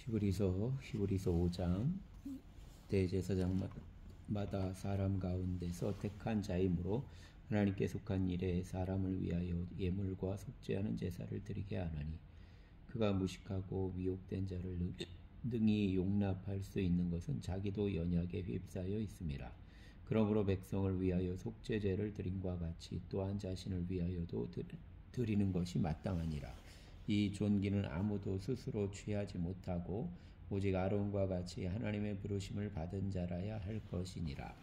히브리서 5장. 대제사장마다 사람 가운데서 택한 자이므로 하나님께 속한 일에 사람을 위하여 예물과 속죄하는 제사를 드리게 하나니, 그가 무식하고 미혹된 자를 능히 용납할 수 있는 것은 자기도 연약에 휩싸여 있음이라. 그러므로 백성을 위하여 속죄제를 드림과 같이 또한 자신을 위하여도 드리는 것이 마땅하니라. 이 존귀는 아무도 스스로 취하지 못하고 오직 아론과 같이 하나님의 부르심을 받은 자라야 할 것이니라.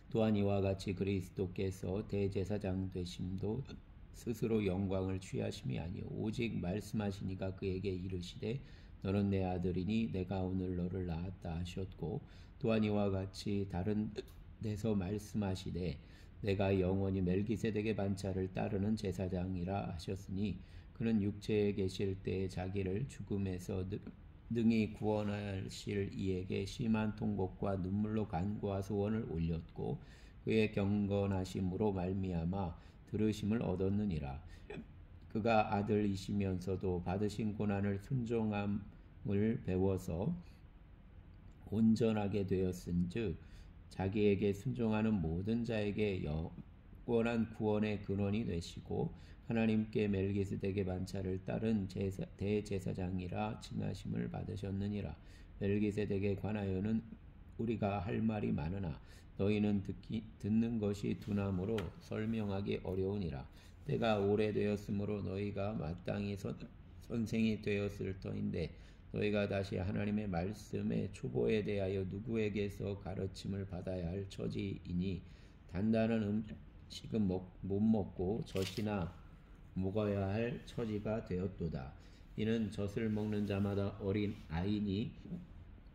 또한 이와 같이 그리스도께서 대제사장 되심도 스스로 영광을 취하심이 아니요 오직 말씀하시니가 그에게 이르시되 너는 내 아들이니 내가 오늘 너를 낳았다 하셨고, 또한 이와 같이 다른 데서 말씀하시되 내가 영원히 멜기세덱의 반차를 따르는 제사장이라 하셨으니, 그는 육체에 계실 때에 자기를 죽음에서 능히 구원하실 이에게 심한 통곡과 눈물로 간구와 소원을 올렸고, 그의 경건하심으로 말미암아 들으심을 얻었느니라. 그가 아들이시면서도 받으신 고난을 순종함을 배워서 온전하게 되었은즉 자기에게 순종하는 모든 자에게 영원한 구원의 근원이 되시고, 하나님께 멜기세덱의 반차를 따른 대제사장이라 칭하심을 받으셨느니라. 멜기세덱에 관하여는 우리가 할 말이 많으나 너희는 듣는 것이 둔함으로 설명하기 어려우니라. 때가 오래되었으므로 너희가 마땅히 선생이 되었을 터인데, 너희가 다시 하나님의 말씀의 초보에 대하여 누구에게서 가르침을 받아야 할 처지이니, 단단한 음식은 못 먹고 젖이나 먹어야 할 처지가 되었도다. 이는 젖을 먹는 자마다 어린 아이니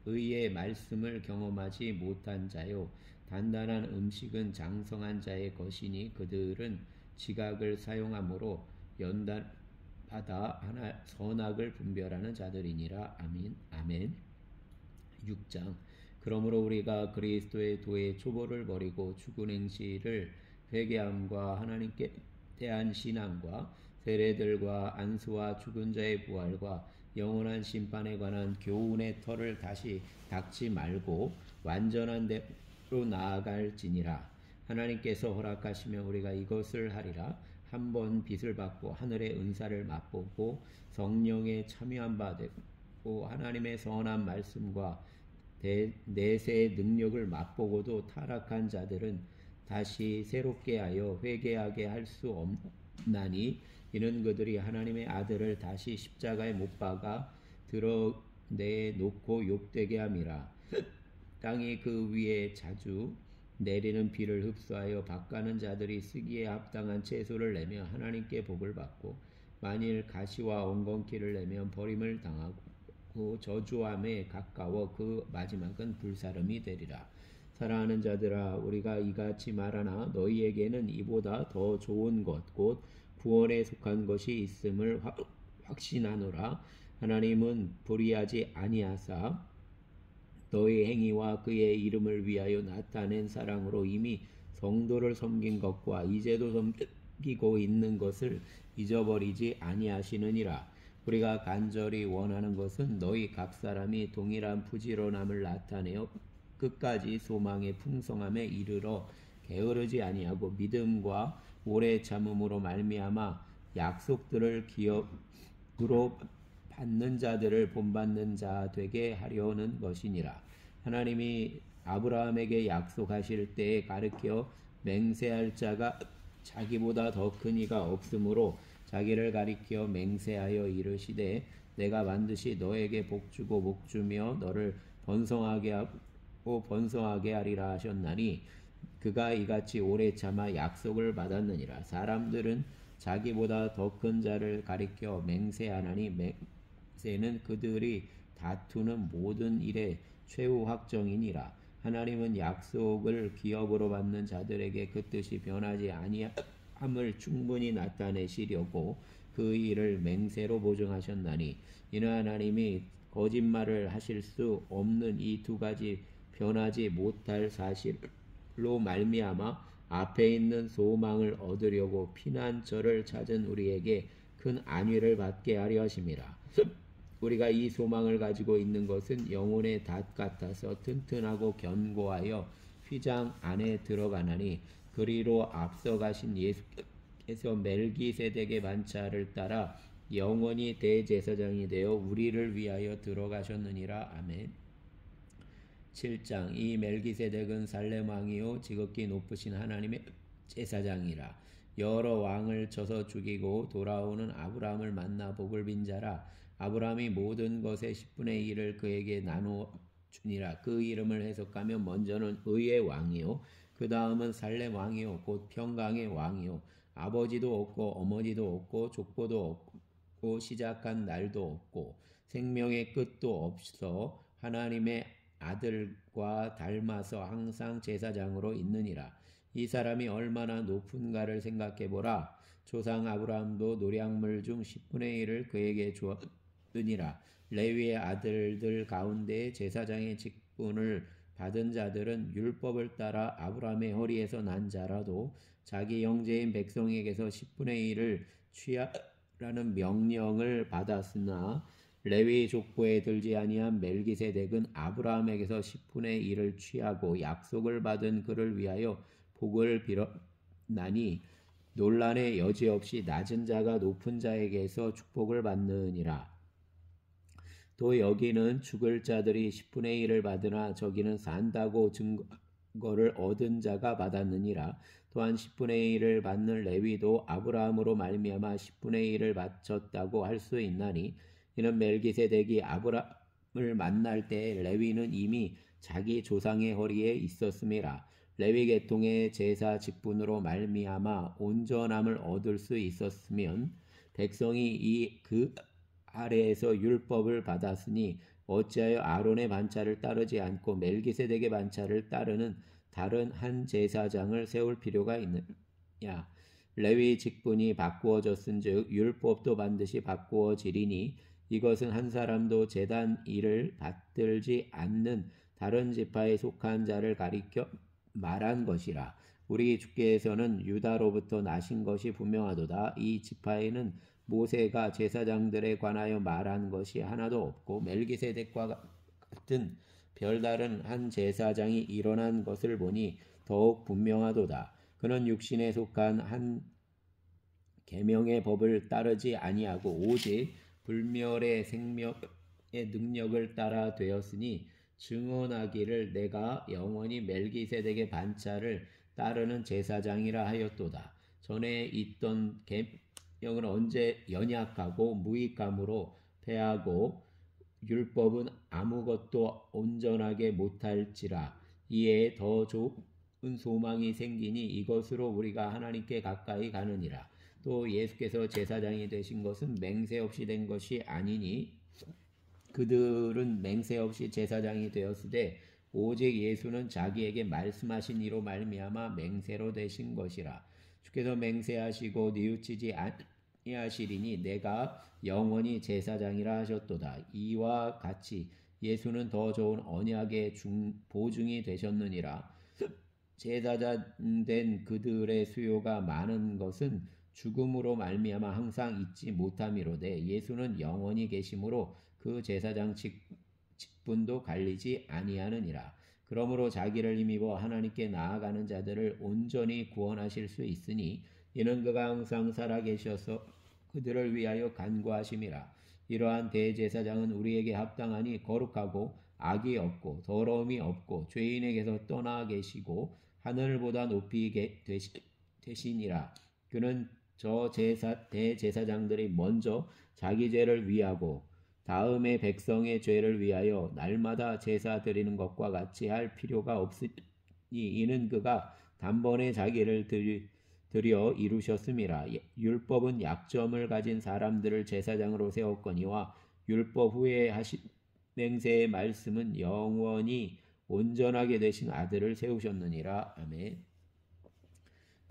의의 말씀을 경험하지 못한 자요, 단단한 음식은 장성한 자의 것이니 그들은 지각을 사용함으로 연단받아 선악을 분별하는 자들이니라. 아멘. 6장. 그러므로 우리가 그리스도의 도의 초보를 버리고 죽은 행실을 회개함과 하나님께 대한 신앙과 세례들과 안수와 죽은 자의 부활과 영원한 심판에 관한 교훈의 터를 다시 닦지 말고 완전한 대로 나아갈지니라. 하나님께서 허락하시면 우리가 이것을 하리라. 한번 빚을 받고 하늘의 은사를 맛보고 성령에 참여한 바 되고 하나님의 선한 말씀과 내세의 능력을 맛보고도 타락한 자들은 다시 새롭게 하여 회개하게 할 수 없나니, 이는 그들이 하나님의 아들을 다시 십자가에 못 박아 드러내놓고 욕되게 함이라. 땅이 그 위에 자주 내리는 비를 흡수하여 밭가는 자들이 쓰기에 합당한 채소를 내며 하나님께 복을 받고, 만일 가시와 엉겅퀴를 내면 버림을 당하고 저주함에 가까워 그 마지막은 불사름이 되리라. 사랑하는 자들아, 우리가 이같이 말하나 너희에게는 이보다 더 좋은 것 곧 구원에 속한 것이 있음을 확신하노라. 하나님은 불의하지 아니하사 너희 행위와 그의 이름을 위하여 나타낸 사랑으로 이미 성도를 섬긴 것과 이제도 섬기고 있는 것을 잊어버리지 아니하시느니라. 우리가 간절히 원하는 것은 너희 각 사람이 동일한 부지런함을 나타내어 끝까지 소망의 풍성함에 이르러 게으르지 아니하고 믿음과 오래 참음으로 말미암아 약속들을 기업으로 받는 자들을 본받는 자 되게 하려는 것이니라. 하나님이 아브라함에게 약속하실 때에 가르쳐 맹세할 자가 자기보다 더 큰 이가 없으므로 자기를 가리켜 맹세하여 이르시되 내가 반드시 너에게 복주고 복주며 너를 번성하게 하고 번성하게 하리라 하셨나니, 그가 이같이 오래 참아 약속을 받았느니라. 사람들은 자기보다 더 큰 자를 가리켜 맹세하나니 맹세는 그들이 다투는 모든 일의 최후 확정이니라. 하나님은 약속을 기업으로 받는 자들에게 그 뜻이 변하지 아니함을 충분히 나타내시려고 그 일을 맹세로 보증하셨나니, 이는 하나님이 거짓말을 하실 수 없는 이 두 가지 변하지 못할 사실로 말미암아 앞에 있는 소망을 얻으려고 피난처를 찾은 우리에게 큰 안위를 받게 하려 하심이라. 우리가 이 소망을 가지고 있는 것은 영혼의 닷 같아서 튼튼하고 견고하여 휘장 안에 들어가나니 그리로 앞서가신 예수께서 멜기세덱의 반차를 따라 영원히 대제사장이 되어 우리를 위하여 들어가셨느니라. 아멘. 7장 이 멜기세덱은 살렘 왕이요 지극히 높으신 하나님의 제사장이라. 여러 왕을 쳐서 죽이고 돌아오는 아브라함을 만나 복을 빈 자라. 아브라함이 모든 것의 10분의 1을 그에게 나누어 주니라. 그 이름을 해석하면 먼저는 의의 왕이요 그 다음은 살렘 왕이요 곧 평강의 왕이요 아버지도 없고 어머니도 없고 족보도 없고 시작한 날도 없고 생명의 끝도 없어 하나님의 아들과 닮아서 항상 제사장으로 있느니라. 이 사람이 얼마나 높은가를 생각해보라. 조상 아브라함도 노량물 중 10분의 1을 그에게 주었느니라. 레위의 아들들 가운데 제사장의 직분을 받은 자들은 율법을 따라 아브라함의 허리에서 난 자라도 자기 형제인 백성에게서 10분의 1을 취하라는 명령을 받았으나 레위 족보에 들지 아니한 멜기세덱은 아브라함에게서 10분의 1을 취하고 약속을 받은 그를 위하여 복을 빌었나니 논란의 여지 없이 낮은 자가 높은 자에게서 축복을 받느니라. 또 여기는 죽을 자들이 10분의 1을 받으나 저기는 산다고 증거를 얻은 자가 받았느니라. 또한 10분의 1을 받는 레위도 아브라함으로 말미암아 10분의 1을 바쳤다고 할 수 있나니 이는 멜기세덱이 아브라함을 만날 때 레위는 이미 자기 조상의 허리에 있었음이라. 레위 계통의 제사 직분으로 말미암아 온전함을 얻을 수 있었으면 백성이 그 아래에서 율법을 받았으니 어찌하여 아론의 반차를 따르지 않고 멜기세덱의 반차를 따르는 다른 한 제사장을 세울 필요가 있느냐. 레위 직분이 바꾸어졌은즉 율법도 반드시 바꾸어지리니 이것은 한 사람도 제단 일을 받들지 않는 다른 지파에 속한 자를 가리켜 말한 것이라. 우리 주께서는 유다로부터 나신 것이 분명하도다. 이 지파에는 모세가 제사장들에 관하여 말한 것이 하나도 없고 멜기세덱과 같은 별다른 한 제사장이 일어난 것을 보니 더욱 분명하도다. 그는 육신에 속한 한 계명의 법을 따르지 아니하고 오직 불멸의 생명의 능력을 따라 되었으니 증언하기를 내가 영원히 멜기세덱의 반차를 따르는 제사장이라 하였도다. 전에 있던 계명은 언제 연약하고 무익함으로 패하고 율법은 아무것도 온전하게 못할지라. 이에 더 좋은 소망이 생기니 이것으로 우리가 하나님께 가까이 가느니라. 또 예수께서 제사장이 되신 것은 맹세 없이 된 것이 아니니 그들은 맹세 없이 제사장이 되었으되 오직 예수는 자기에게 말씀하신 이로 말미암아 맹세로 되신 것이라. 주께서 맹세하시고 뉘우치지 아니하시리니 내가 영원히 제사장이라 하셨도다. 이와 같이 예수는 더 좋은 언약의 보증이 되셨느니라. 제사장 된 그들의 수요가 많은 것은 죽음으로 말미암아 항상 잊지 못함이로되 예수는 영원히 계심으로 그 제사장 직분도 갈리지 아니하느니라. 그러므로 자기를 힘입어 하나님께 나아가는 자들을 온전히 구원하실 수 있으니 이는 그가 항상 살아계셔서 그들을 위하여 간구하심이라. 이러한 대제사장은 우리에게 합당하니 거룩하고 악이 없고 더러움이 없고 죄인에게서 떠나 계시고 하늘보다 높이 되시니라. 그는 저 대제사장들이 먼저 자기 죄를 위하고 다음에 백성의 죄를 위하여 날마다 제사 드리는 것과 같이 할 필요가 없으니 이는 그가 단번에 자기를 드려 이루셨음이라. 율법은 약점을 가진 사람들을 제사장으로 세웠거니와 율법 후에 하신 맹세의 말씀은 영원히 온전하게 되신 아들을 세우셨느니라. 아멘.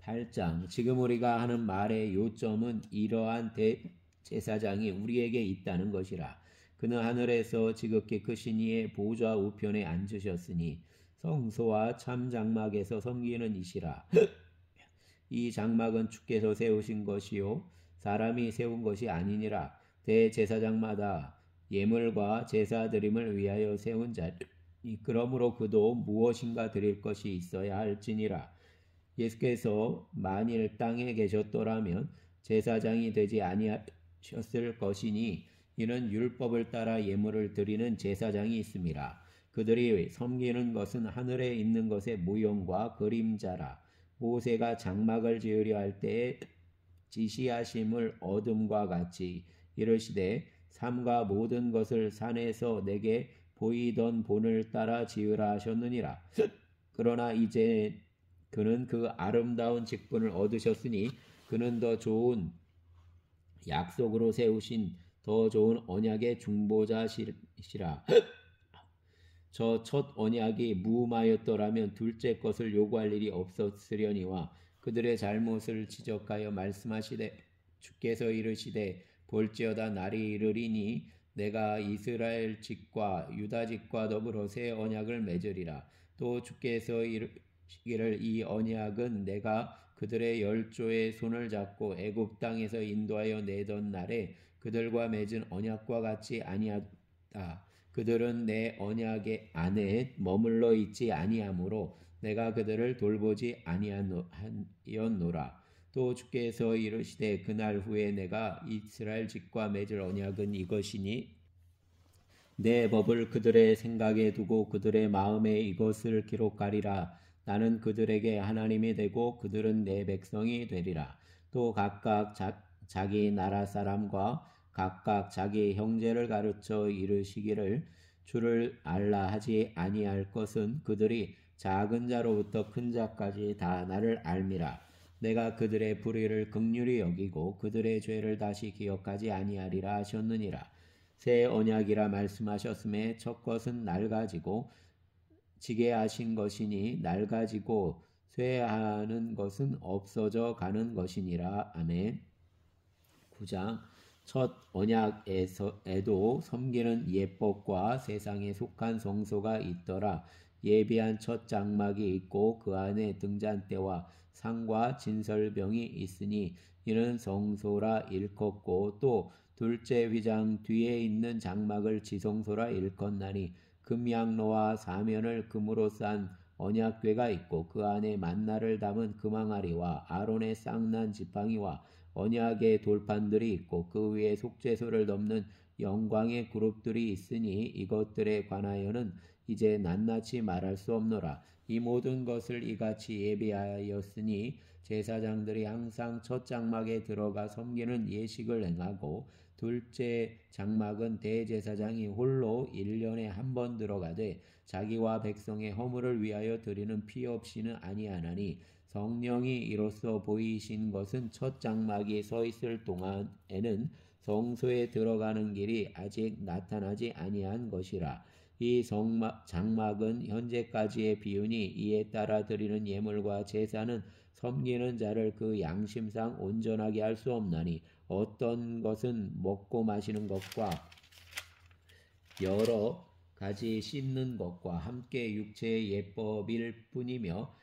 8장 지금 우리가 하는 말의 요점은 이러한 대제사장이 우리에게 있다는 것이라. 그는 하늘에서 지극히 크신 이의 보좌 우편에 앉으셨으니 성소와 참 장막에서 섬기는 이시라. 이 장막은 주께서 세우신 것이요 사람이 세운 것이 아니니라. 대제사장마다 예물과 제사 드림을 위하여 세운 자니 그러므로 그도 무엇인가 드릴 것이 있어야 할지니라. 예수께서 만일 땅에 계셨더라면 제사장이 되지 아니하셨을 것이니 이는 율법을 따라 예물을 드리는 제사장이 있음이라. 그들이 섬기는 것은 하늘에 있는 것의 모형과 그림자라. 모세가 장막을 지으려 할 때에 지시하심을 어둠과 같이 이르시되 삼가 모든 것을 산에서 내게 보이던 본을 따라 지으라 하셨느니라. 그러나 이제 그는 그 아름다운 직분을 얻으셨으니 그는 더 좋은 약속으로 세우신 더 좋은 언약의 중보자시라. 저 첫 언약이 무음하였더라면 둘째 것을 요구할 일이 없었으려니와 그들의 잘못을 지적하여 말씀하시되 주께서 이르시되 볼지어다 날이 이르리니 내가 이스라엘 집과 유다 집과 더불어 새 언약을 맺으리라. 또 주께서 이르시기를 이 언약은 내가 그들의 열조의 손을 잡고 애굽 땅에서 인도하여 내던 날에 그들과 맺은 언약과 같이 아니하다. 그들은 내 언약의 안에 머물러 있지 아니하므로 내가 그들을 돌보지 아니하였노라. 또 주께서 이르시되 그날 후에 내가 이스라엘 집과 맺을 언약은 이것이니 내 법을 그들의 생각에 두고 그들의 마음에 이것을 기록하리라. 나는 그들에게 하나님이 되고 그들은 내 백성이 되리라. 또 각각 자기 나라 사람과 각각 자기 형제를 가르쳐 이르시기를 주를 알라 하지 아니할 것은 그들이 작은 자로부터 큰 자까지 다 나를 알미라. 내가 그들의 불의를 긍휼히 여기고 그들의 죄를 다시 기억하지 아니하리라 하셨느니라. 새 언약이라 말씀하셨음에 첫 것은 낡아지고 지게 하신 것이니 낡아지고 쇠하는 것은 없어져 가는 것이니라. 아멘. 9장 첫 언약에도 섬기는 예법과 세상에 속한 성소가 있더라. 예비한 첫 장막이 있고 그 안에 등잔대와 상과 진설병이 있으니 이는 성소라 일컫고 또 둘째 휘장 뒤에 있는 장막을 지성소라 일컫나니 금양로와 사면을 금으로 싼 언약궤가 있고 그 안에 만나를 담은 금항아리와 아론의 쌍난 지팡이와 언약의 돌판들이 있고 그 위에 속죄소를 덮는 영광의 그룹들이 있으니 이것들에 관하여는 이제 낱낱이 말할 수 없노라. 이 모든 것을 이같이 예비하였으니 제사장들이 항상 첫 장막에 들어가 섬기는 예식을 행하고 둘째 장막은 대제사장이 홀로 1년에 한 번 들어가되 자기와 백성의 허물을 위하여 드리는 피 없이는 아니하나니 성령이 이로써 보이신 것은 첫 장막이 서 있을 동안에는 성소에 들어가는 길이 아직 나타나지 아니한 것이라. 이 장막은 현재까지의 비유니 이에 따라 드리는 예물과 제사는 섬기는 자를 그 양심상 온전하게 할 수 없나니 어떤 것은 먹고 마시는 것과 여러 가지 씻는 것과 함께 육체의 예법일 뿐이며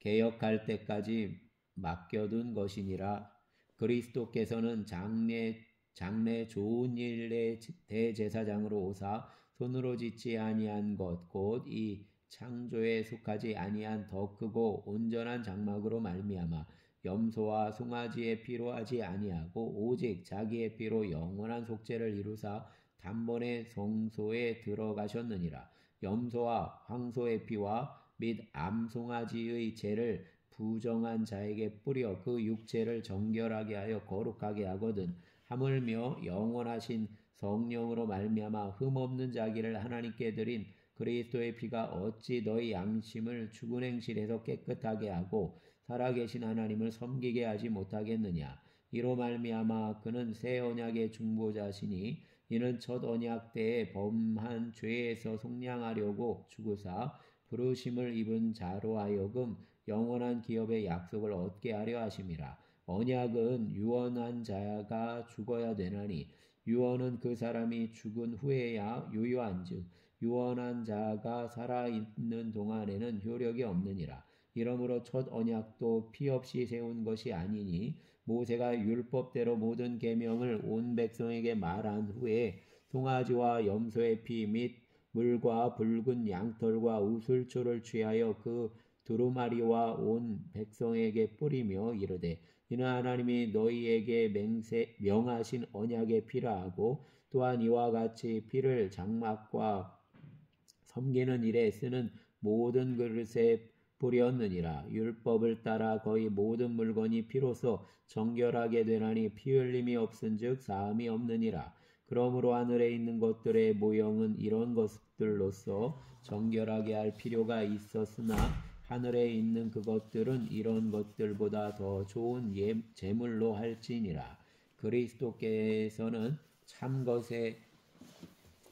개혁할 때까지 맡겨둔 것이니라. 그리스도께서는 장래 좋은 일의 대제사장으로 오사 손으로 짓지 아니한 것 곧 이 창조에 속하지 아니한 더 크고 온전한 장막으로 말미암아 염소와 송아지의 피로 하지 아니하고 오직 자기의 피로 영원한 속죄를 이루사 단번에 성소에 들어가셨느니라. 염소와 황소의 피와 및 암송아지의 죄를 부정한 자에게 뿌려 그 육체를 정결하게 하여 거룩하게 하거든 하물며 영원하신 성령으로 말미암아 흠없는 자기를 하나님께 드린 그리스도의 피가 어찌 너희 양심을 죽은 행실에서 깨끗하게 하고 살아계신 하나님을 섬기게 하지 못하겠느냐. 이로 말미암아 그는 새 언약의 중보자시니 이는 첫 언약 때에 범한 죄에서 속량하려고 죽으사 부르심을 입은 자로 하여금 영원한 기업의 약속을 얻게 하려 하심이라. 언약은 유언한 자가 죽어야 되나니 유언은 그 사람이 죽은 후에야 유효한즉 유언한 자가 살아있는 동안에는 효력이 없느니라. 이러므로 첫 언약도 피 없이 세운 것이 아니니 모세가 율법대로 모든 계명을 온 백성에게 말한 후에 송아지와 염소의 피 및 물과 붉은 양털과 우슬초를 취하여 그 두루마리와 온 백성에게 뿌리며 이르되 이는 하나님이 너희에게 명하신 언약의 피라 하고 또한 이와 같이 피를 장막과 섬기는 일에 쓰는 모든 그릇에 뿌렸느니라. 율법을 따라 거의 모든 물건이 피로써 정결하게 되나니 피 흘림이 없은즉 사함이 없느니라. 그러므로 하늘에 있는 것들의 모형은 이런 것들로서 정결하게 할 필요가 있었으나 하늘에 있는 그것들은 이런 것들보다 더 좋은 제물로 할지니라. 그리스도께서는 참 것에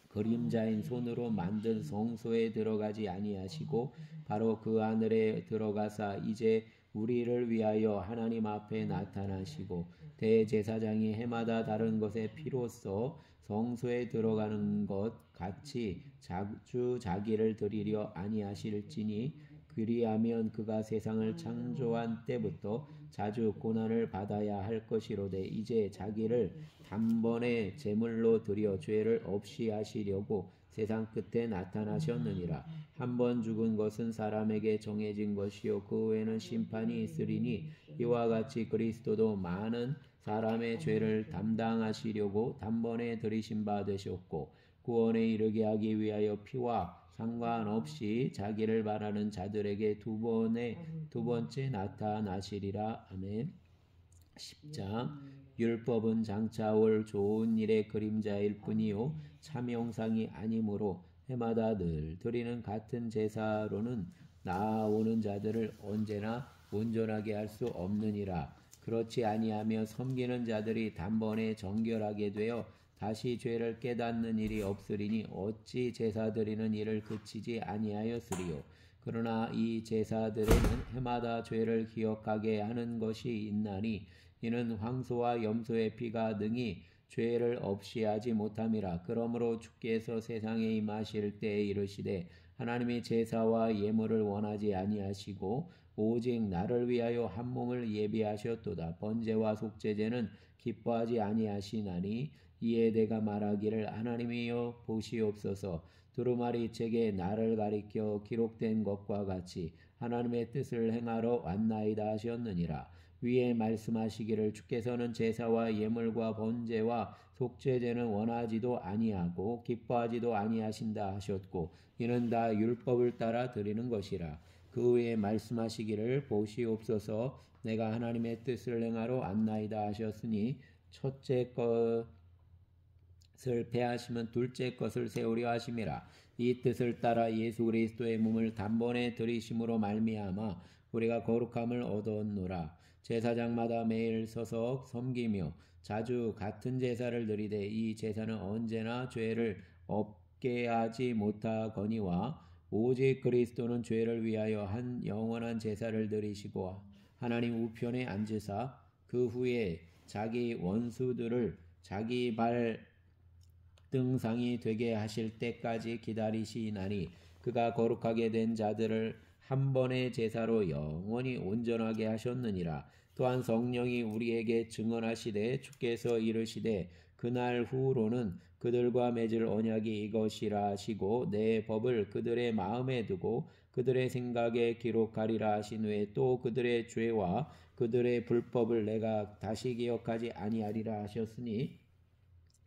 그림자인 손으로 만든 성소에 들어가지 아니하시고 바로 그 하늘에 들어가사 이제 우리를 위하여 하나님 앞에 나타나시고 대제사장이 해마다 다른 것의 피로써 성소에 들어가는 것 같이 자주 자기를 드리려 아니하실지니 그리하면 그가 세상을 창조한 때부터 자주 고난을 받아야 할 것이로되 이제 자기를 단번에 제물로 드려 죄를 없이 하시려고 세상 끝에 나타나셨느니라. 한 번 죽은 것은 사람에게 정해진 것이요 그 후에는 심판이 있으리니 이와 같이 그리스도도 많은 사람의 죄를 담당하시려고 단번에 들이신 바 되셨고 구원에 이르게 하기 위하여 피와 상관없이 자기를 바라는 자들에게 두 번째 나타나시리라. 아멘. 10장 율법은 장차 올 좋은 일의 그림자일 뿐이요 참 형상이 아니므로 해마다 늘 드리는 같은 제사로는 나아오는 자들을 언제나 온전하게 할 수 없느니라. 그렇지 아니하며 섬기는 자들이 단번에 정결하게 되어 다시 죄를 깨닫는 일이 없으리니 어찌 제사 드리는 일을 그치지 아니하였으리요. 그러나 이 제사들에는 해마다 죄를 기억하게 하는 것이 있나니 이는 황소와 염소의 피가 능히 죄를 없이 하지 못함이라. 그러므로 주께서 세상에 임하실 때에 이르시되 하나님이 제사와 예물을 원하지 아니하시고 오직 나를 위하여 한 몸을 예비하셨도다. 번제와 속죄제는 기뻐하지 아니하시나니 이에 내가 말하기를 하나님이여 보시옵소서. 두루마리 책에 나를 가리켜 기록된 것과 같이 하나님의 뜻을 행하러 왔나이다 하셨느니라. 위에 말씀하시기를 주께서는 제사와 예물과 번제와 속죄제는 원하지도 아니하고 기뻐하지도 아니하신다 하셨고 이는 다 율법을 따라 드리는 것이라. 그 후에 말씀하시기를 보시옵소서 내가 하나님의 뜻을 행하러 왔나이다 하셨으니 첫째 것을 폐하시면 둘째 것을 세우려 하심이라. 이 뜻을 따라 예수 그리스도의 몸을 단번에 들이심으로 말미암아 우리가 거룩함을 얻었노라. 제사장마다 매일 서서 섬기며 자주 같은 제사를 드리되 이 제사는 언제나 죄를 없게 하지 못하거니와 오직 그리스도는 죄를 위하여 한 영원한 제사를 드리시고 하나님 우편에 앉으사 그 후에 자기 원수들을 자기 발 등상이 되게 하실 때까지 기다리시나니 그가 거룩하게 된 자들을 한 번의 제사로 영원히 온전하게 하셨느니라. 또한 성령이 우리에게 증언하시되 주께서 이르시되 그날 후로는 그들과 맺을 언약이 이것이라 하시고 내 법을 그들의 마음에 두고 그들의 생각에 기록하리라 하신 후에 또 그들의 죄와 그들의 불법을 내가 다시 기억하지 아니하리라 하셨으니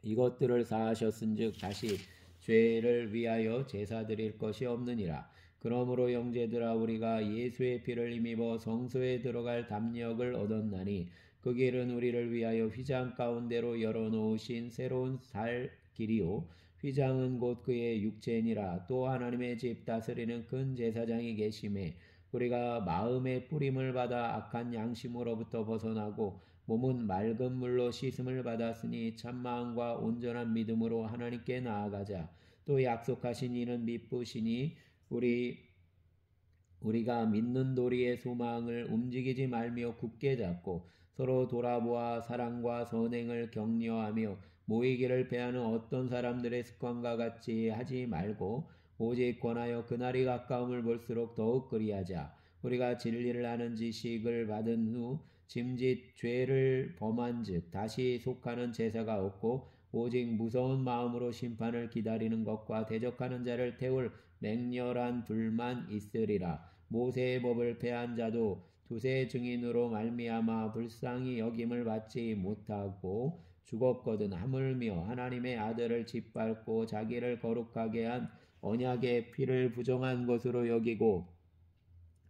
이것들을 사하셨은즉 다시 죄를 위하여 제사 드릴 것이 없느니라. 그러므로 형제들아 우리가 예수의 피를 힘입어 성소에 들어갈 담력을 얻었나니 그 길은 우리를 위하여 휘장 가운데로 열어놓으신 새로운 살 길이요 휘장은 곧 그의 육체니라. 또 하나님의 집 다스리는 큰 제사장이 계심에 우리가 마음의 뿌림을 받아 악한 양심으로부터 벗어나고 몸은 맑은 물로 씻음을 받았으니 참마음과 온전한 믿음으로 하나님께 나아가자. 또 약속하신 이는 미쁘시니 우리가 믿는 도리의 소망을 움직이지 말며 굳게 잡고 서로 돌아보아 사랑과 선행을 격려하며 모이기를 배하는 어떤 사람들의 습관과 같이 하지 말고 오직 권하여 그날이 가까움을 볼수록 더욱 그리하자. 우리가 진리를 아는 지식을 받은 후 짐짓 죄를 범한즉 다시 속하는 제사가 없고 오직 무서운 마음으로 심판을 기다리는 것과 대적하는 자를 태울 맹렬한 불만 있으리라. 모세의 법을 폐한 자도 두세 증인으로 말미암아 불쌍히 여김을 받지 못하고 죽었거든. 하물며 하나님의 아들을 짓밟고 자기를 거룩하게 한 언약의 피를 부정한 것으로 여기고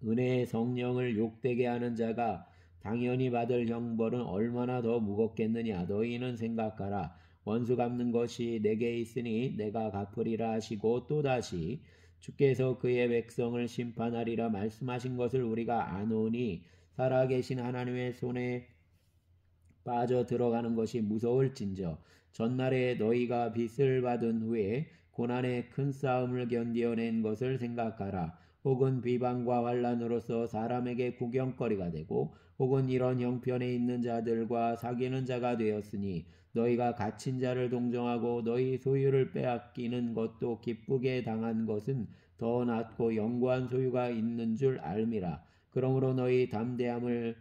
은혜의 성령을 욕되게 하는 자가 당연히 받을 형벌은 얼마나 더 무겁겠느냐. 너희는 생각하라. 원수 갚는 것이 내게 있으니 내가 갚으리라 하시고 또다시 주께서 그의 백성을 심판하리라 말씀하신 것을 우리가 아노니 살아계신 하나님의 손에 빠져 들어가는 것이 무서울진저 전날에 너희가 빚을 받은 후에 고난의 큰 싸움을 견디어낸 것을 생각하라. 혹은 비방과 환란으로서 사람에게 구경거리가 되고 혹은 이런 형편에 있는 자들과 사귀는 자가 되었으니 너희가 갇힌 자를 동정하고 너희 소유를 빼앗기는 것도 기쁘게 당한 것은 더 낫고 영구한 소유가 있는 줄 알미라. 그러므로 너희 담대함을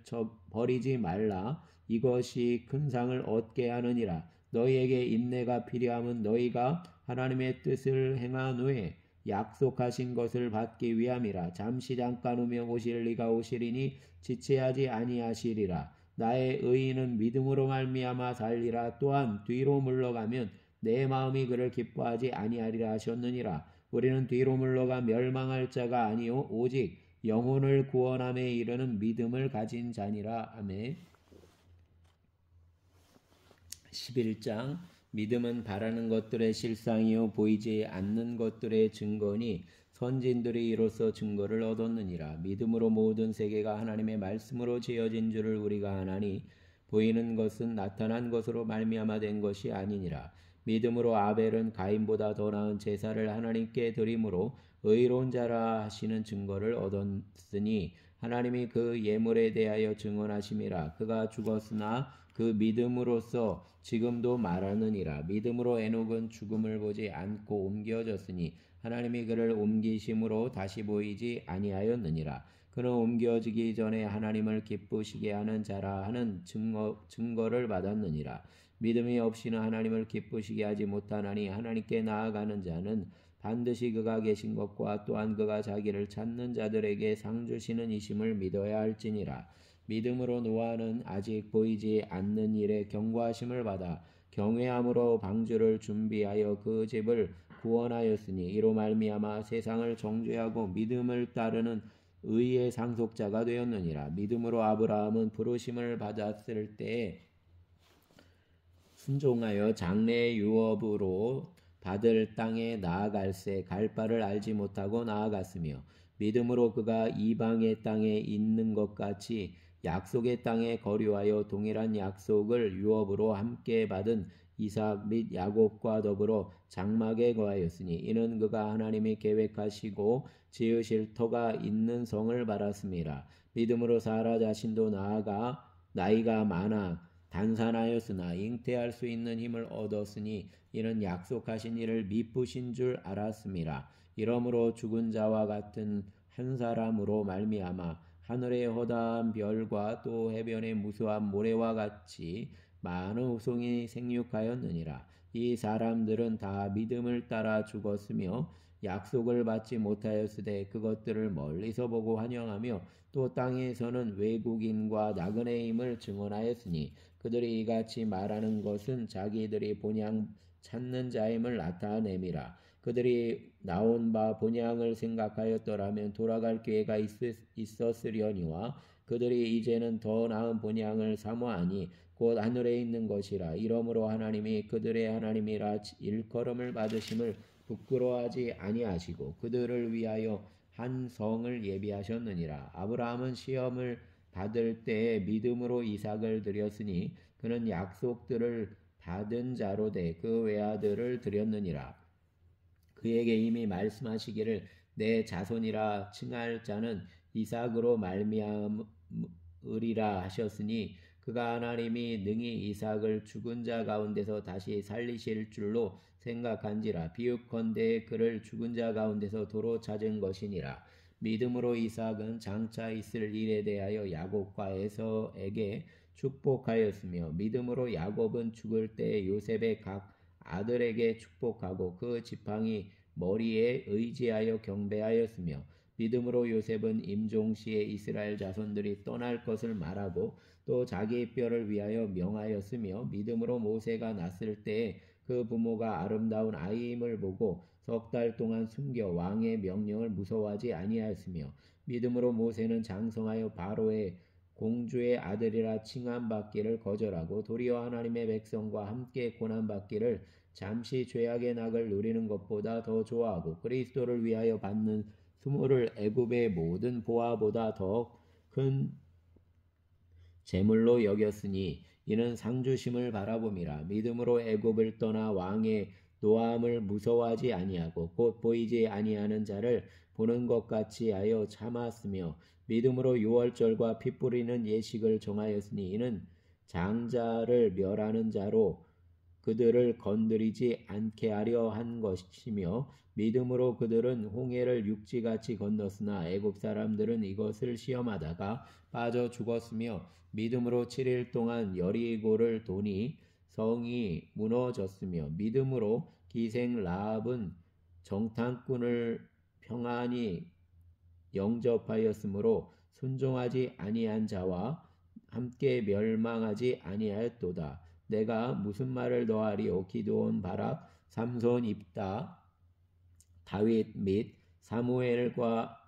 버리지 말라. 이것이 큰 상을 얻게 하느니라. 너희에게 인내가 필요함은 너희가 하나님의 뜻을 행한 후에 약속하신 것을 받기 위함이라. 잠시 잠깐 오며 오실 리가 오시리니 지체하지 아니하시리라. 나의 의인은 믿음으로 말미암아 살리라. 또한 뒤로 물러가면 내 마음이 그를 기뻐하지 아니하리라 하셨느니라. 우리는 뒤로 물러가 멸망할 자가 아니요 오직 영혼을 구원함에 이르는 믿음을 가진 자니라. 아멘. 11장 믿음은 바라는 것들의 실상이요 보이지 않는 것들의 증거니 선진들이 이로써 증거를 얻었느니라. 믿음으로 모든 세계가 하나님의 말씀으로 지어진 줄을 우리가 아나니 보이는 것은 나타난 것으로 말미암아 된 것이 아니니라. 믿음으로 아벨은 가인보다 더 나은 제사를 하나님께 드림으로 의로운 자라 하시는 증거를 얻었으니 하나님이 그 예물에 대하여 증언하심이라. 그가 죽었으나 그 믿음으로써 지금도 말하느니라. 믿음으로 에녹은 죽음을 보지 않고 옮겨졌으니 하나님이 그를 옮기심으로 다시 보이지 아니하였느니라. 그는 옮겨지기 전에 하나님을 기쁘시게 하는 자라 하는 증거를 받았느니라. 믿음이 없이는 하나님을 기쁘시게 하지 못하나니 하나님께 나아가는 자는 반드시 그가 계신 것과 또한 그가 자기를 찾는 자들에게 상 주시는 이심을 믿어야 할지니라. 믿음으로 노아는 아직 보이지 않는 일에 경고하심을 받아 경외함으로 방주를 준비하여 그 집을 구원하였으니 이로 말미암아 세상을 정죄하고 믿음을 따르는 의의 상속자가 되었느니라. 믿음으로 아브라함은 부르심을 받았을 때에 순종하여 장래의 유업으로 받을 땅에 나아갈새 갈 바를 알지 못하고 나아갔으며 믿음으로 그가 이방의 땅에 있는 것 같이 약속의 땅에 거류하여 동일한 약속을 유업으로 함께 받은 이삭 및 야곱과 더불어 장막에 거하였으니 이는 그가 하나님이 계획하시고 지으실 터가 있는 성을 바랐음이라. 믿음으로 사라 자신도 나이가 많아 단산하였으나 잉태할 수 있는 힘을 얻었으니 이는 약속하신 이를 미쁘신 줄 알았음이라. 이러므로 죽은 자와 같은 한 사람으로 말미암아 하늘의 허다한 별과 또 해변의 무수한 모래와 같이 많은 후손이 생육하였느니라. 이 사람들은 다 믿음을 따라 죽었으며 약속을 받지 못하였으되 그것들을 멀리서 보고 환영하며 또 땅에서는 외국인과 나그네임을 증언하였으니 그들이 이같이 말하는 것은 자기들이 본향 찾는 자임을 나타내미라. 그들이 나온 바 본향을 생각하였더라면 돌아갈 기회가 있었으려니와 그들이 이제는 더 나은 본향을 사모하니 곧 하늘에 있는 것이라. 이러므로 하나님이 그들의 하나님이라 일컬음을 받으심을 부끄러워하지 아니하시고 그들을 위하여 한 성을 예비하셨느니라. 아브라함은 시험을 받을 때에 믿음으로 이삭을 드렸으니 그는 약속들을 받은 자로 돼 그 외아들을 드렸느니라. 그에게 이미 말씀하시기를 내 자손이라 칭할 자는 이삭으로 말미암으리라 하셨으니 그가 하나님이 능히 이삭을 죽은 자 가운데서 다시 살리실 줄로 생각한지라. 비유컨대 그를 죽은 자 가운데서 도로 찾은 것이니라. 믿음으로 이삭은 장차 있을 일에 대하여 야곱과 에서에게 축복하였으며 믿음으로 야곱은 죽을 때 요셉의 각 아들에게 축복하고 그 지팡이 머리에 의지하여 경배하였으며 믿음으로 요셉은 임종시에 이스라엘 자손들이 떠날 것을 말하고 또 자기의 뼈를 위하여 명하였으며 믿음으로 모세가 났을 때에 그 부모가 아름다운 아이임을 보고 석 달 동안 숨겨 왕의 명령을 무서워하지 아니하였으며 믿음으로 모세는 장성하여 바로의 공주의 아들이라 칭함받기를 거절하고 도리어 하나님의 백성과 함께 고난받기를 잠시 죄악의 낙을 누리는 것보다 더 좋아하고 그리스도를 위하여 받는 수모를 애굽의 모든 보화보다 더 큰 재물로 여겼으니 이는 상주심을 바라봄이라. 믿음으로 애굽을 떠나 왕의 노함을 무서워하지 아니하고 곧 보이지 아니하는 자를 보는 것 같이 하여 참았으며 믿음으로 유월절과 피 뿌리는 예식을 정하였으니 이는 장자를 멸하는 자로 그들을 건드리지 않게 하려 한 것이며 믿음으로 그들은 홍해를 육지같이 건넜으나 애굽 사람들은 이것을 시험하다가 빠져 죽었으며 믿음으로 7일 동안 여리고를 도니 성이 무너졌으며 믿음으로 기생 라합은 정탐꾼을 평안히 영접하였으므로 순종하지 아니한 자와 함께 멸망하지 아니하였도다. 내가 무슨 말을 더하리요? 기드온, 바락, 삼손, 입다, 다윗 및 사무엘과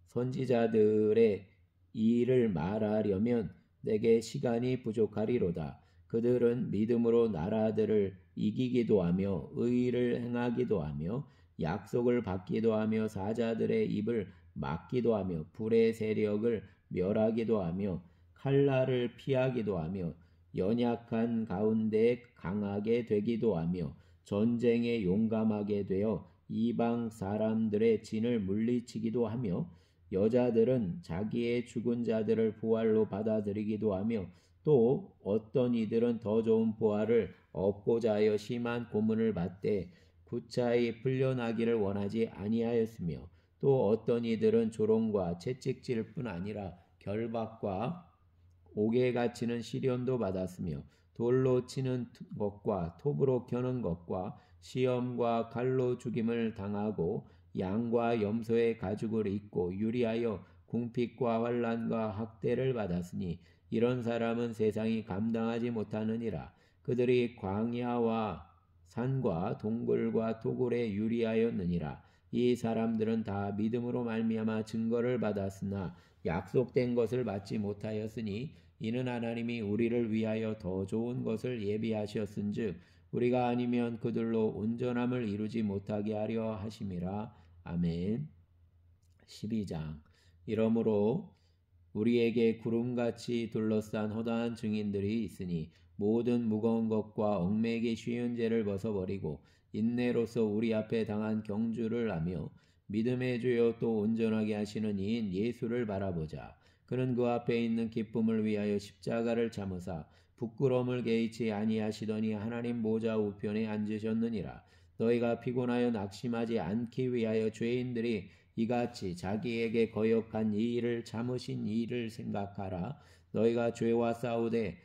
선지자들의 일을 말하려면 내게 시간이 부족하리로다. 그들은 믿음으로 나라들을 이기기도 하며 의를 행하기도 하며 약속을 받기도 하며 사자들의 입을 막기도 하며 불의 세력을 멸하기도 하며 칼날을 피하기도 하며 연약한 가운데 강하게 되기도 하며 전쟁에 용감하게 되어 이방 사람들의 진을 물리치기도 하며 여자들은 자기의 죽은 자들을 부활로 받아들이기도 하며 또 어떤 이들은 더 좋은 부활을 얻고자 하여 심한 고문을 받되 구차히 풀려나기를 원하지 아니하였으며 또 어떤 이들은 조롱과 채찍질 뿐 아니라 결박과 옥에 갇히는 시련도 받았으며 돌로 치는 것과 톱으로 켜는 것과 시험과 칼로 죽임을 당하고 양과 염소의 가죽을 입고 유리하여 궁핍과 환난과 학대를 받았으니 이런 사람은 세상이 감당하지 못하느니라. 그들이 광야와 산과 동굴과 토굴에 유리하였느니라. 이 사람들은 다 믿음으로 말미암아 증거를 받았으나 약속된 것을 받지 못하였으니 이는 하나님이 우리를 위하여 더 좋은 것을 예비하셨은즉 우리가 아니면 그들로 온전함을 이루지 못하게 하려 하심이라. 아멘. 12장. 이러므로 우리에게 구름같이 둘러싼 허다한 증인들이 있으니 모든 무거운 것과 얽매기 쉬운 죄를 벗어버리고 인내로서 우리 앞에 당한 경주를 하며 믿음의 주여 또 온전하게 하시는 이인 예수를 바라보자. 그는 그 앞에 있는 기쁨을 위하여 십자가를 참으사 부끄러움을 개의치 아니하시더니 하나님 보좌 우편에 앉으셨느니라. 너희가 피곤하여 낙심하지 않기 위하여 죄인들이 이같이 자기에게 거역한 이 일을 참으신 이 일을 생각하라. 너희가 죄와 싸우되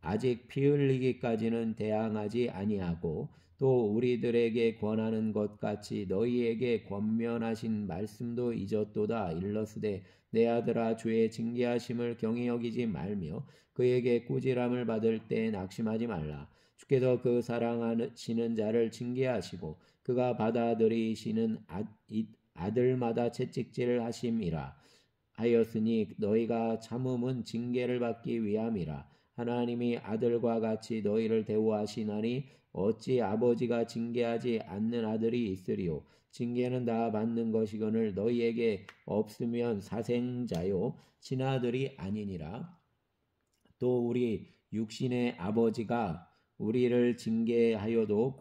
아직 피 흘리기까지는 대항하지 아니하고 또 우리들에게 권하는 것 같이 너희에게 권면하신 말씀도 잊었도다. 일러스되 내 아들아 주의 징계하심을 경히 여기지 말며 그에게 꾸지람을 받을 때 낙심하지 말라. 주께서 그 사랑하시는 자를 징계하시고 그가 받아들이시는 아들마다 채찍질을 하심이라 하였으니 너희가 참음은 징계를 받기 위함이라. 하나님이 아들과 같이 너희를 대우하시나니 어찌 아버지가 징계하지 않는 아들이 있으리요. 징계는 다 받는 것이거늘 너희에게 없으면 사생자요 친아들이 아니니라. 또 우리 육신의 아버지가 우리를 징계하여도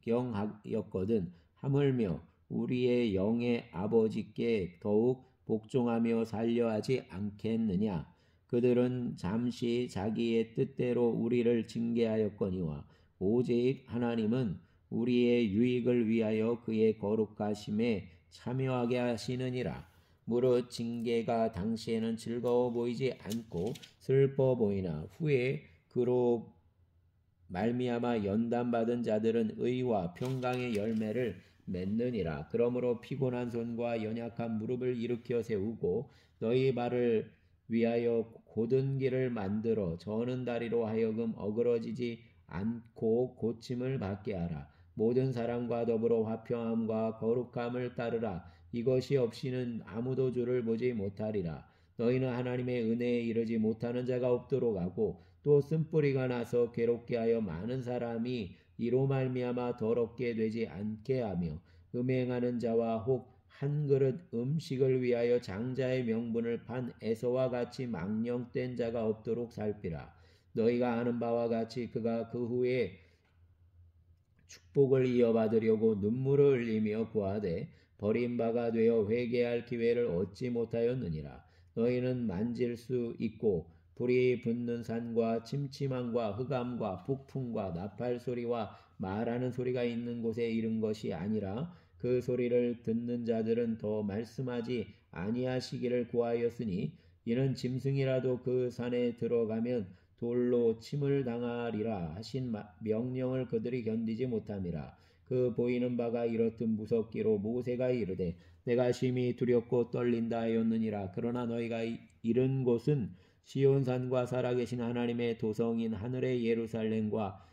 공경하였거든 하물며 우리의 영의 아버지께 더욱 복종하며 살려하지 않겠느냐. 그들은 잠시 자기의 뜻대로 우리를 징계하였거니와 오직 하나님은 우리의 유익을 위하여 그의 거룩하심에 참여하게 하시느니라. 무릇 징계가 당시에는 즐거워 보이지 않고 슬퍼 보이나 후에 그로 말미암아 연단받은 자들은 의와 평강의 열매를 맺느니라. 그러므로 피곤한 손과 연약한 무릎을 일으켜 세우고 너희 발을 위하여 곧은 길을 만들어 저는 다리로 하여금 어그러지지 않고 고침을 받게 하라. 모든 사람과 더불어 화평함과 거룩함을 따르라. 이것이 없이는 아무도 주를 보지 못하리라. 너희는 하나님의 은혜에 이르지 못하는 자가 없도록 하고 또 쓴뿌리가 나서 괴롭게 하여 많은 사람이 이로 말미암아 더럽게 되지 않게 하며 음행하는 자와 혹 한 그릇 음식을 위하여 장자의 명분을 판 에서와 같이 망령된 자가 없도록 살피라. 너희가 아는 바와 같이 그가 그 후에 축복을 이어받으려고 눈물을 흘리며 구하되 버린 바가 되어 회개할 기회를 얻지 못하였느니라. 너희는 만질 수 있고 불이 붙는 산과 침침함과 흑암과 북풍과 나팔 소리와 말하는 소리가 있는 곳에 이른 것이 아니라 그 소리를 듣는 자들은 더 말씀하지 아니하시기를 구하였으니 이는 짐승이라도 그 산에 들어가면 돌로 침을 당하리라 하신 명령을 그들이 견디지 못함이라. 그 보이는 바가 이렇듯 무섭기로 모세가 이르되 내가 심히 두렵고 떨린다 하였느니라. 그러나 너희가 이른 곳은 시온산과 살아계신 하나님의 도성인 하늘의 예루살렘과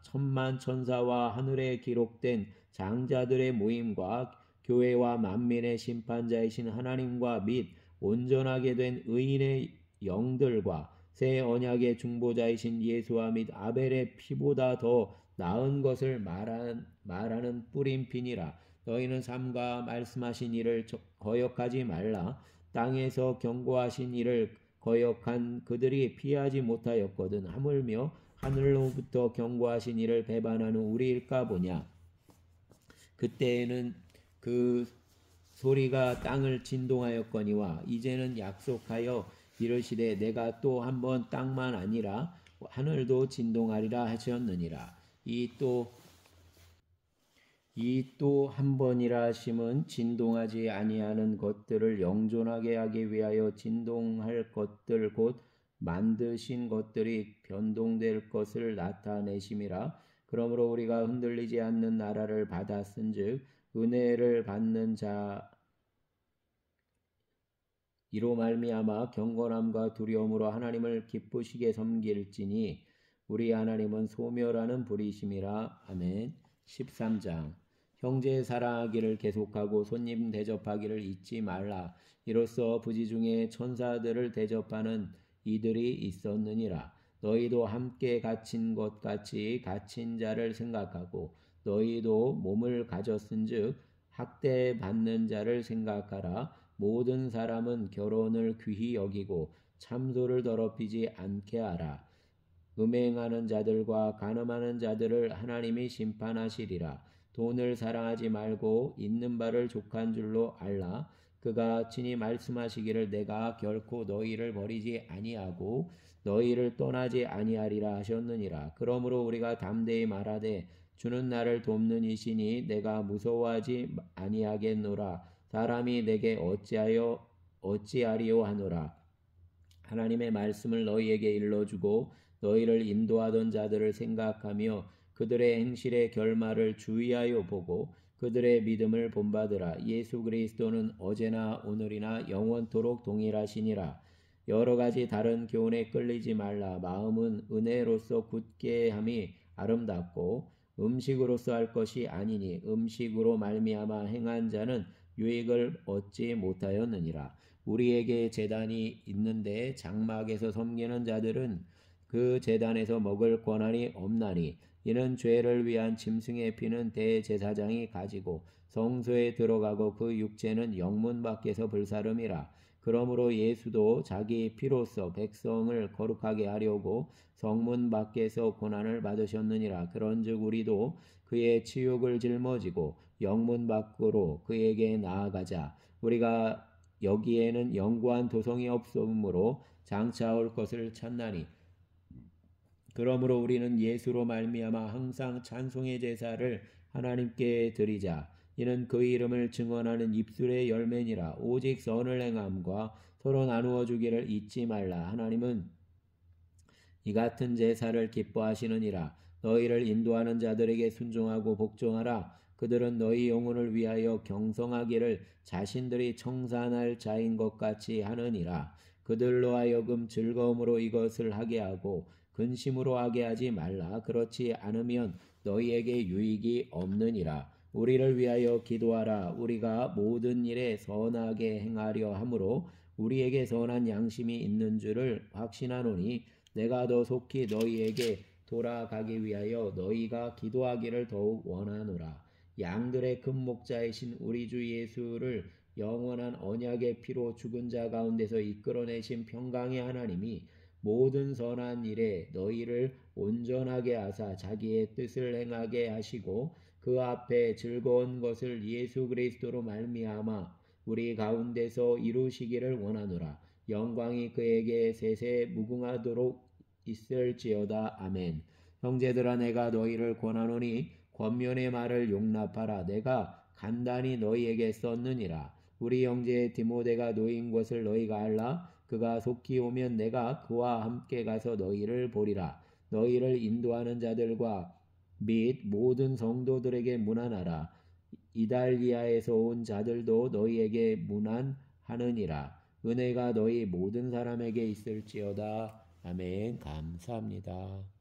천만 천사와 하늘에 기록된 장자들의 모임과 교회와 만민의 심판자이신 하나님과 및 온전하게 된 의인의 영들과 새 언약의 중보자이신 예수와 및 아벨의 피보다 더 나은 것을 말하는 뿌림피니라. 너희는 삼가 말씀하신 일을 거역하지 말라. 땅에서 경고하신 일을 거역한 그들이 피하지 못하였거든. 하물며 하늘로부터 경고하신 이를 배반하는 우리일까 보냐. 그때에는 그 소리가 땅을 진동하였거니와 이제는 약속하여 이르시되 내가 또 한 번 땅만 아니라 하늘도 진동하리라 하셨느니라. 이 또 한 번이라 하심은 진동하지 아니하는 것들을 영존하게 하기 위하여 진동할 것들 곧 만드신 것들이 변동될 것을 나타내심이라. 그러므로 우리가 흔들리지 않는 나라를 받았은즉 은혜를 받는 자 이로 말미암아 경건함과 두려움으로 하나님을 기쁘시게 섬길지니 우리 하나님은 소멸하는 불이심이라. 아멘. 13장 형제 사랑하기를 계속하고 손님 대접하기를 잊지 말라. 이로써 부지 중에 천사들을 대접하는 이들이 있었느니라. 너희도 함께 갇힌 것 같이 갇힌 자를 생각하고 너희도 몸을 가졌은즉 학대받는 자를 생각하라. 모든 사람은 결혼을 귀히 여기고 참소를 더럽히지 않게 하라. 음행하는 자들과 간음하는 자들을 하나님이 심판하시리라. 돈을 사랑하지 말고 있는 바를 족한 줄로 알라. 그가 친히 말씀하시기를 내가 결코 너희를 버리지 아니하고 너희를 떠나지 아니하리라 하셨느니라. 그러므로 우리가 담대히 말하되 주는 나를 돕는 이시니 내가 무서워하지 아니하겠노라. 사람이 내게 어찌하리요 하노라. 하나님의 말씀을 너희에게 일러주고 너희를 인도하던 자들을 생각하며 그들의 행실의 결말을 주의하여 보고 그들의 믿음을 본받으라. 예수 그리스도는 어제나 오늘이나 영원토록 동일하시니라. 여러 가지 다른 교훈에 끌리지 말라. 마음은 은혜로서 굳게 함이 아름답고 음식으로서 할 것이 아니니 음식으로 말미암아 행한 자는 유익을 얻지 못하였느니라. 우리에게 제단이 있는데 장막에서 섬기는 자들은 그 제단에서 먹을 권한이 없나니 이는 죄를 위한 짐승의 피는 대제사장이 가지고 성소에 들어가고 그 육체는 영문 밖에서 불사름이라. 그러므로 예수도 자기 피로써 백성을 거룩하게 하려고 성문 밖에서 고난을 받으셨느니라. 그런즉 우리도 그의 치욕을 짊어지고 영문 밖으로 그에게 나아가자. 우리가 여기에는 영구한 도성이 없으므로 장차 올 것을 찾나니 그러므로 우리는 예수로 말미암아 항상 찬송의 제사를 하나님께 드리자. 이는 그 이름을 증언하는 입술의 열매니라. 오직 선을 행함과 서로 나누어 주기를 잊지 말라. 하나님은 이 같은 제사를 기뻐하시느니라. 너희를 인도하는 자들에게 순종하고 복종하라. 그들은 너희 영혼을 위하여 경성하기를 자신들이 청산할 자인 것 같이 하느니라. 그들로 하여금 즐거움으로 이것을 하게 하고 근심으로 하게 하지 말라. 그렇지 않으면 너희에게 유익이 없느니라. 우리를 위하여 기도하라. 우리가 모든 일에 선하게 행하려 함으로 우리에게 선한 양심이 있는 줄을 확신하노니 내가 더 속히 너희에게 돌아가기 위하여 너희가 기도하기를 더욱 원하노라. 양들의 큰 목자이신 우리 주 예수를 영원한 언약의 피로 죽은 자 가운데서 이끌어내신 평강의 하나님이 모든 선한 일에 너희를 온전하게 하사 자기의 뜻을 행하게 하시고 그 앞에 즐거운 것을 예수 그리스도로 말미암아 우리 가운데서 이루시기를 원하노라. 영광이 그에게 세세 무궁하도록 있을지어다. 아멘. 형제들아, 내가 너희를 권하노니 권면의 말을 용납하라. 내가 간단히 너희에게 썼느니라. 우리 형제 디모데가 놓인 것을 너희가 알라. 그가 속히 오면 내가 그와 함께 가서 너희를 보리라. 너희를 인도하는 자들과 및 모든 성도들에게 문안하라. 이달리아에서 온 자들도 너희에게 문안하느니라. 은혜가 너희 모든 사람에게 있을지어다. 아멘. 감사합니다.